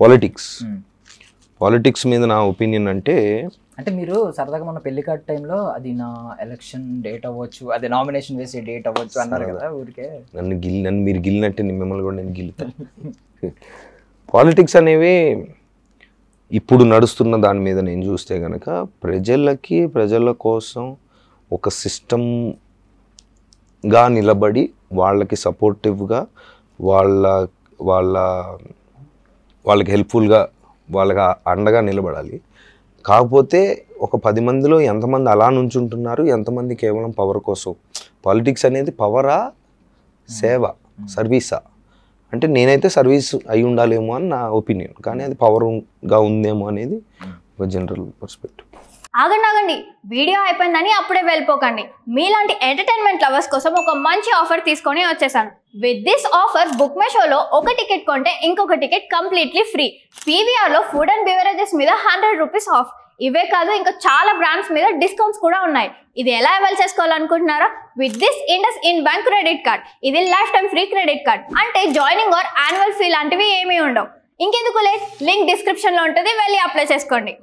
Politics politics మీద నా opinion అంటే మీరు సరదాగా మన పెళ్లి కార్డ్ టైంలో అది నా ఎలక్షన్ డేట్ అవ్వచ్చు, అది నామినేషన్ వేసే డేట్ అవ్వచ్చు అన్నారు కదా. ఊరికే నన్ను మీరు గిల్లినట్టే మిమ్మల్ని కూడా నేను గిల్లుతాను. పాలిటిక్స్ అనేవి ఇప్పుడు నడుస్తున్న దాని మీద నేను చూస్తే కనుక ప్రజల కోసం ఒక సిస్టమ్గా నిలబడి వాళ్ళకి సపోర్టివ్గా వాళ్ళకి హెల్ప్ఫుల్గా వాళ్ళకి అండగా నిలబడాలి. కాకపోతే ఒక 10 మందిలో ఎంతమంది అలా నుంచుంటున్నారు, ఎంతమంది కేవలం పవర్ కోసం. పాలిటిక్స్ అనేది పవరా, సేవ, సర్వీసా అంటే నేనైతే సర్వీస్ అయి ఉండాలేమో అని నా ఒపీనియన్, కానీ అది పవర్గా ఉందేమో అనేది ఒక జనరల్ పర్స్పెక్టివ్. ఆగండి, వీడియో అయిపోయిందని అప్పుడే వెళ్ళిపోకండి. మీలాంటి ఎంటర్టైన్మెంట్ లవర్స్ కోసం ఒక మంచి ఆఫర్ తీసుకొని వచ్చేసాను. With this offer book my షోలో ఒక టికెట్ కొంటే ఇంకొక టికెట్ కంప్లీట్లీ ఫ్రీ. పీవీఆర్లో ఫుడ్ అండ్ బెవరేజెస్ మీద 100 రూపీస్ ఆఫ్. ఇవే కాదు, ఇంకా చాలా బ్రాండ్స్ మీద డిస్కౌంట్స్ కూడా ఉన్నాయి. ఇది ఎలా అవైల్ చేసుకోవాలనుకుంటున్నారా? With this IndusInd bank credit card. ఇది lifetime free credit card. అంటే జాయినింగ్ ఆర్ యాన్యువల్ ఫీ లాంటివి ఏమీ ఉండవు. ఇంకెందుకు లేట్, లింక్ డిస్క్రిప్షన్లో ఉంటుంది, వెళ్ళి అప్లై చేసుకోండి.